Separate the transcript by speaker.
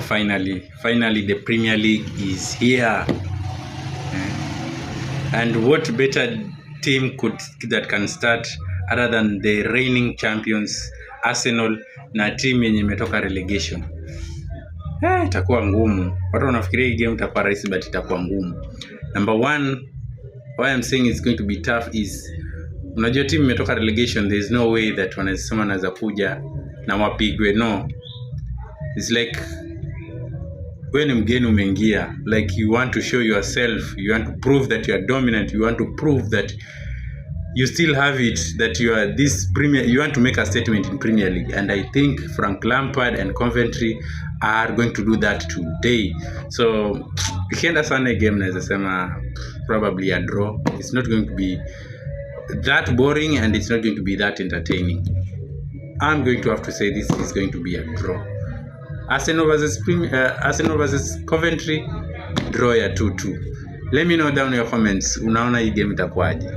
Speaker 1: Finally the Premier League is here. And what better team that can start other than the reigning champions Arsenal na team yenye imetoka relegation. Itakuwa ngumu. Watu wanafikiria hii game itakuwa rahisi, but itakuwa ngumu. Number one, why I'm saying it's going to be tough is, unajua team imetoka relegation, there is no way that wanasema wanaweza kuja na wapigwe. No, it's like when mgeni umeingia, like you want to show yourself, you want to prove that you are dominant, you want to prove that you still have it, that you are this Premier, you want to make a statement in Premier League. And I think Frank Lampard and Coventry are going to do that today. So ikienda sana game naweza sema probably a draw. It's not going to be that boring and it's not going to be that entertaining. I'm going to have to say this is going to be a draw. Arsenal versus Coventry, draw ya 2-2. Let me know down in your comments, unaona hii game itakuwaje.